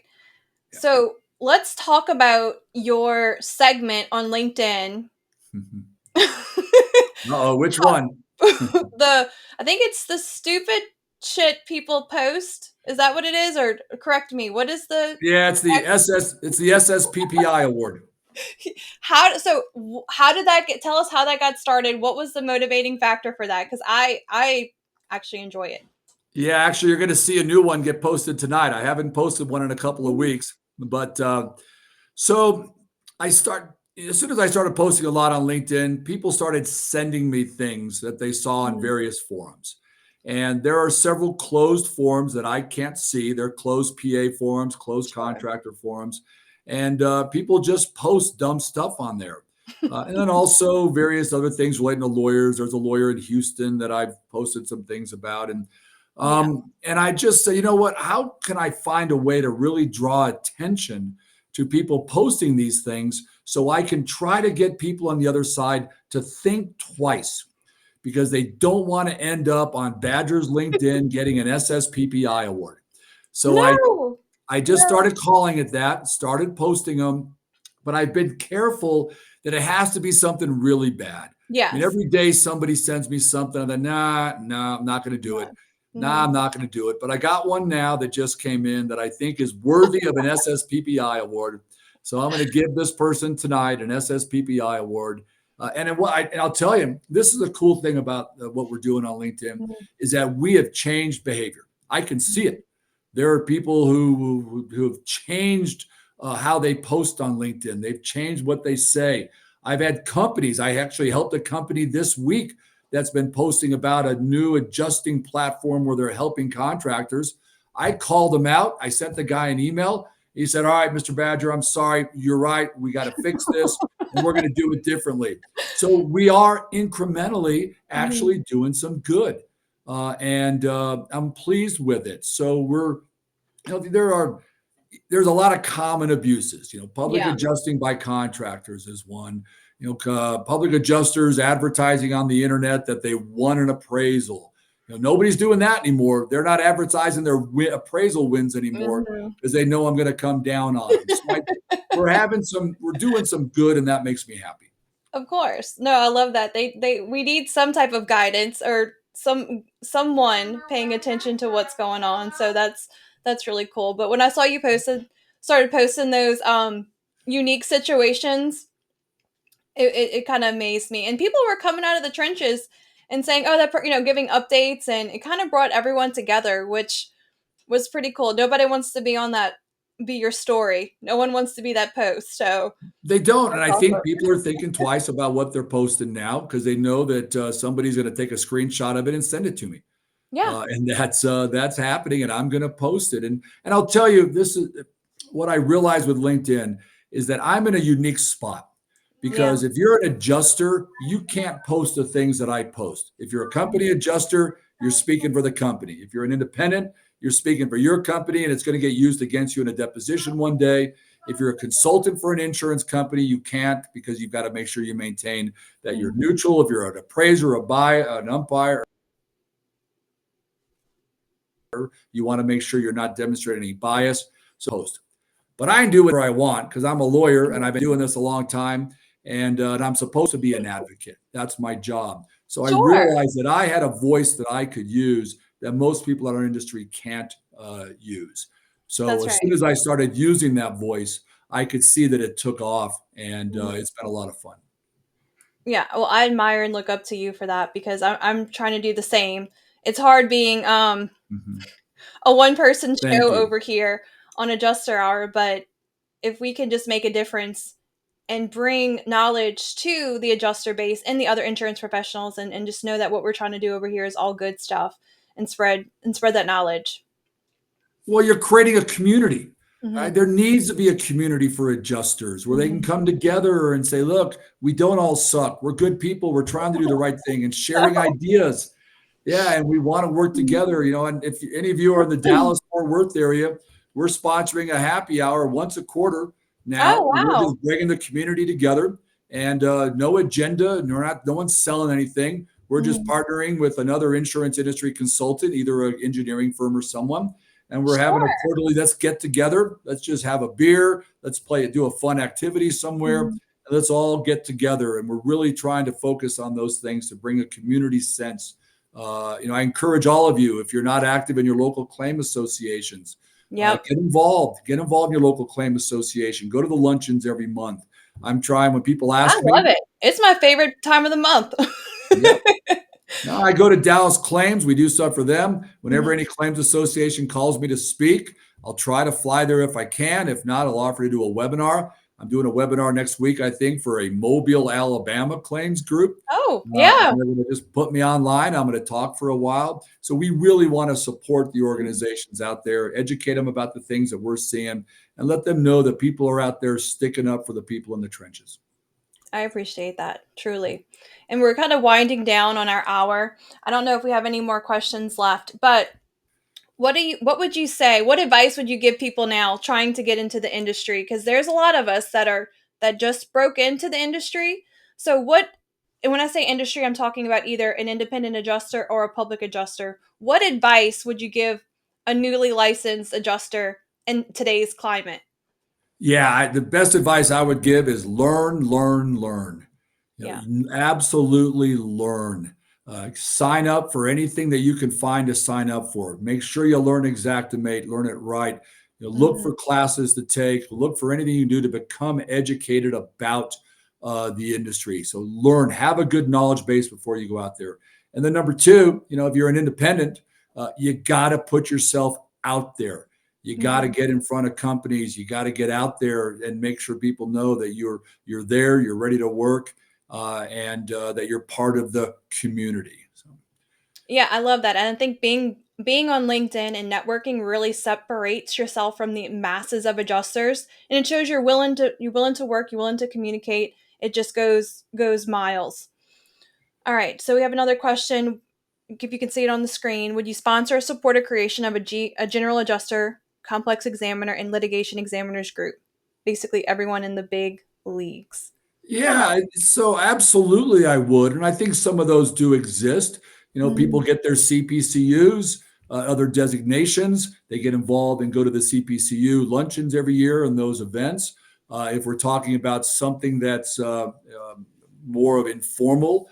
Yeah. So let's talk about your segment on LinkedIn. Uh-oh, which one? I think it's the stupid shit people post. Is that what it is? Or correct me. What is the Yeah, it's the SSPPI award. how did that get tell us how that got started? What was the motivating factor for that? Because I actually enjoy it. Yeah, actually, you're going to see a new one get posted tonight. I haven't posted one in a couple of Mhm. weeks, but so I start as soon as I started posting a lot on LinkedIn, people started sending me things that they saw in Mhm. various forums. And there are several closed forums that I can't see. They're closed PA forums, closed Sure. contractor forums, and people just post dumb stuff on there. And then also various other things relating to lawyers. There's a lawyer in Houston that I've posted some things about, Yeah. and I just say, you know what? How can I find a way to really draw attention to people posting these things so I can try to get people on the other side to think twice because they don't want to end up on Badger's LinkedIn getting an SSPPI award. So No. I just No. started calling it that, started posting them, but I've been careful that it has to be something really bad. I mean, Yes. every day somebody sends me something, and then nah, I'm not going to do it. No. Nah, Mhm. I'm not going to do it. But I got one now that just came in that I think is worthy of an SSPPI award. So I'm going to give this person tonight an SSPPI award. And I'll tell you, this is the cool thing about what we're doing on LinkedIn Mhm. is that we have changed behavior. I can see it. There are people who have changed how they post on LinkedIn. They've changed what they say. I've had companies. I actually helped a company this week that's been posting about a new adjusting platform where they're helping contractors. I called them out. I sent the guy an email. He said, "All right, Mr. Badger, I'm sorry. You're right. We got to fix this, and we're going to do it differently." So we are incrementally Mhm. actually doing some good, and I'm pleased with it. So there's a lot of common abuses. Public Yeah. adjusting by contractors is one. Public adjusters advertising on the internet that they won an appraisal. Nobody's doing that anymore. They're not advertising their appraisal wins anymore Mhm. because they know I'm going to come down on them. We're doing some good, and that makes me happy. Of course. No, I love that. We need some type of guidance or someone paying attention to what's going on. So that's really cool. But when I saw you started posting those unique situations, it kind of amazed me. And people were coming out of the trenches and saying, "Oh, giving updates," and it kind of brought everyone together, which was pretty cool. Nobody wants to be your story. No one wants to be that post. So They don't, and that's I think awesome. people are thinking twice about what they're posting now because they know that somebody's going to take a screenshot of it and send it to me. Yeah. And that's happening, and I'm going to post it. And I'll tell you, this is what I realized with LinkedIn is that I'm in a unique spot Yeah. because if you're an adjuster, you can't post the things that I post. If you're a company adjuster, you're speaking for the company. If you're an independent, you're speaking for your company, and it's going to get used against you in a deposition one day. If you're a consultant for an insurance company, you can't because you've got to make sure you maintain that you're Mhm. neutral. If you're an appraiser, a buyer, an umpire, you want to make sure you're not demonstrating any bias. So host. But I can do whatever I want because I'm a lawyer and I've been doing this a long time, and I'm supposed to be an advocate. That's my job. So I Sure. realized that I had a voice that I could use that most people in our industry can't use. So That's as right. soon as I started using that voice, I could see that it took off, and Mhm. it's been a lot of fun. Yeah, well, I admire and look up to you for that because I'm trying to do the same. It's hard being Mhm. a one person Thank show you. over here on Adjuster Hour, but if we can just make a difference and bring knowledge to the adjuster base and the other insurance professionals and just know that what we're trying to do over here is all good stuff and spread that knowledge. Well, you're creating a community. Mhm. There needs to be a community for adjusters where they can Mhm. come together and say, look, we don't all suck. We're good people. We're trying to do the right thing and sharing ideas. Yeah, and we want to work together. And if any of you are in the Dallas Fort Worth area, we're sponsoring a happy hour once a quarter Oh, now. We're wow. just bringing the community together, and no agenda. No one's selling anything. We're just Mhm. partnering with another insurance industry consultant, either an engineering firm or someone, and we're having a Sure. quarterly. Let's get together. Let's just have a beer. Let's do a fun activity somewhere. Mhm. And let's all get together. And we're really trying to focus on those things to bring a community sense. I encourage all of you, if you're not active in your local claim associations, Yep. get involved. Get involved in your local claim association. Go to the luncheons every month. I'm trying when people I ask love me, it. It's my favorite time of the month. yep. No, I go to Dallas Claims. We do stuff for them. Whenever Mhm. any claims association calls me to speak, I'll try to fly there if I can. If not, I'll offer to do a webinar. I'm doing a webinar next week, I think, for a Mobile, Alabama claims group. Oh, And yeah. they're going to just put me online. I'm going to talk for a while. So we really want to support the organizations out there, educate them about the things that we're seeing, and let them know that people are out there sticking up for the people in the trenches. I appreciate that, truly. And we're kind of winding down on our hour. I don't know if we have any more questions left, but what would you say? What advice would you give people now trying to get into the industry? Because there's a lot of us that just broke into the industry. So what and when I say industry, I'm talking about either an independent adjuster or a public adjuster. What advice would you give a newly licensed adjuster in today's climate? The best advice I would give is learn, learn, learn. Yeah. Absolutely learn. Sign up for anything that you can find to sign up for. Make sure you learn Xactimate, learn it right. Look Mhm. for classes to take. Look for anything you can do to become educated about the industry. So learn, have a good knowledge base before you go out there. And then number two, if you're an independent, you got to put yourself out there. You got to Mhm. get in front of companies. You got to get out there and make sure people know that you're there, you're ready to work, and that you're part of the community. So. Yeah, I love that. And I think being being on LinkedIn and networking really separates yourself from the masses of adjusters, and it shows you're willing to work, you're willing to communicate. It just goes miles. All right, so we have another question. If you can see it on the screen, would you sponsor or support a creation of a general adjuster, complex examiner, and litigation examiners group? Basically, everyone in the big leagues. Yeah, so absolutely I would. And I think some of those do exist. People Mhm. get their CPCUs, other designations. They get involved and go to the CPCU luncheons every year and those events. If we're talking about something that's more of informal,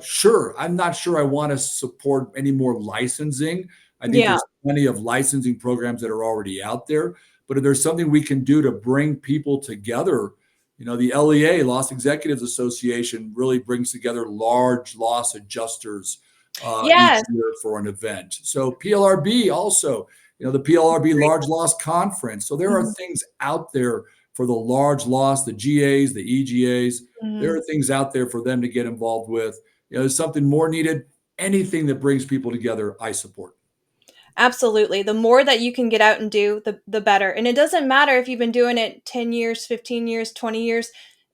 sure. I'm not sure I want to support any more licensing. I think Yeah. there's plenty of licensing programs that are already out there. But if there's something we can do to bring people together, the LEA, Loss Executives Association, really brings together large loss adjusters each Yes. year for an event. So PLRB also, the PLRB Great. Large Loss Conference. So there are Mhm. things out there for the large loss, the GAs, the EGAs. There Mhm. are things out there for them to get involved with. There's something more needed. Anything that brings people together, I support. Absolutely. The more that you can get out and do, the better. And it doesn't matter if you've been doing it 10 years, 15 years, 20 years.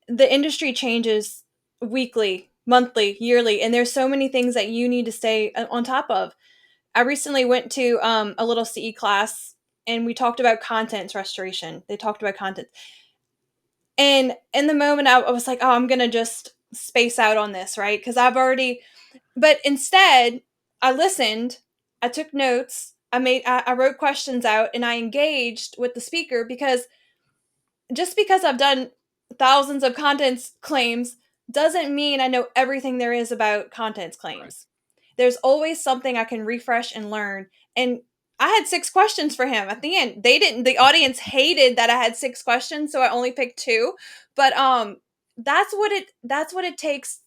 The industry changes weekly, monthly, yearly, and there's so many things that you need to stay on top of. I recently went to a little CE class and we talked about content restoration. They talked about content. And in the moment, I was like, oh, I'm going to just space out on this, right? Because but instead, I listened, I took notes, I wrote questions out, and I engaged with the speaker because just because I've done thousands of contents claims doesn't mean I know everything there is about contents Right. claims. There's always something I can refresh and learn. And I had 6 questions for him at the end. The audience hated that I had 6 questions, so I only picked two. But that's what it takes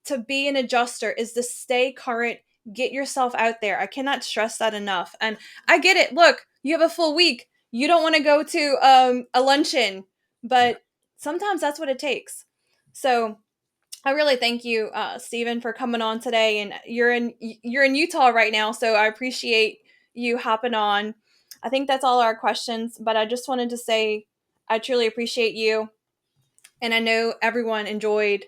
to be an adjuster is to stay current, get yourself out there. I cannot stress that enough. And I get it. Look, you have a full week. You don't want to go to a luncheon, Yeah. but sometimes that's what it takes. So I really thank you, Stephen, for coming on today. And you're in Utah right now, so I appreciate you hopping on. I think that's all our questions, but I just wanted to say I truly appreciate you, and I know everyone enjoyed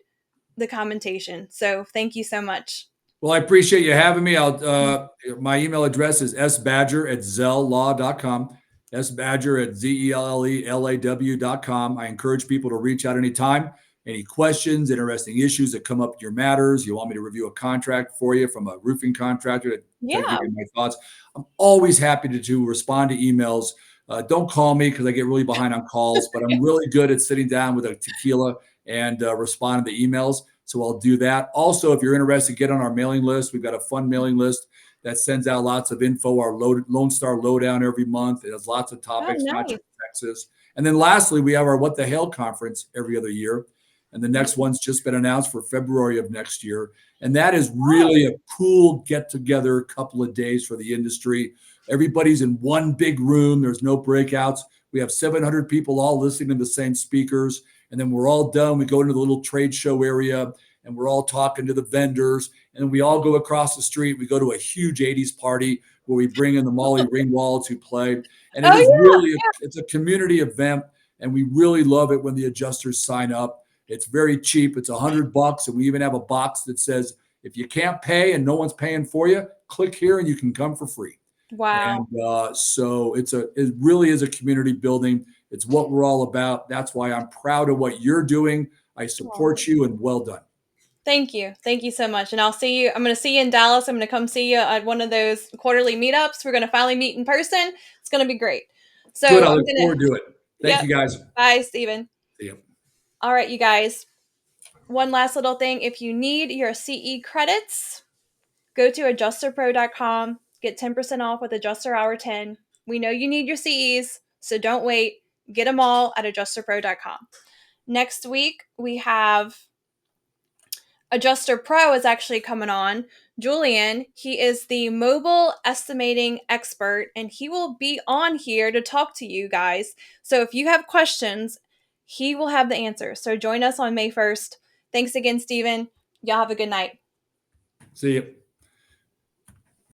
the commentation. So thank you so much. Well, I appreciate you having me. My email address is sbadger@zelllaw.com, sbadger@zellelaw.com. I encourage people to reach out anytime. Any questions, interesting issues that come up your matters, you want me to review a contract for you from a roofing contractor to give Yeah. you my thoughts. I'm always happy to respond to emails. Don't call me because I get really behind on calls, but I'm really good at sitting down with a tequila and responding to emails. So I'll do that. Also, if you're interested, get on our mailing list. We've got a fun mailing list that sends out lots of info. Our Lone Star Lowdown every month. It has lots of Oh, topics, not nice. just Texas. And then lastly, we have our What the Hell conference every other year. And the next Mhm. one's just been announced for February of next year. And that is Oh, really a cool get together couple of days for the industry. Everybody's in one big room, there's no breakouts. We have 700 people all listening to the same speakers. And then we're all done. We go into the little trade show area and we're all talking to the vendors. And we all go across the street. We go to a huge 80s party where we bring in the Molly Ringwalds who play. And it is oh really, it's a community event. And we really love it when the adjusters sign up. It's very cheap. It's $100. And we even have a box that says, if you can't pay and no one's paying for you, click here and you can come for free. yeah. And Wow. so it really is a community building. It's what we're all about. That's why I'm proud of what you're doing. I Aw. support you and well done. Thank you. Thank you so much. And I'm going to see you in Dallas. I'm going to come see you at one of those quarterly meetups. We're going to finally meet in person. It's going to be great. So Good. I I'm look going to, forward to it. Thank yep. you guys. Bye, Stephen. See you. All right, you guys. One last little thing. If you need your CE credits, go to adjusterpro.com, get 10% off with Adjuster Hour 10. We know you need your CEs, so don't wait. Get them all at adjusterpro.com. Next week, we have Adjuster Pro is actually coming on. Julian, he is the mobile estimating expert, and he will be on here to talk to you guys. So if you have questions, he will have the answers. So join us on May 1st. Thanks again, Stephen. Y'all have a good night. See you.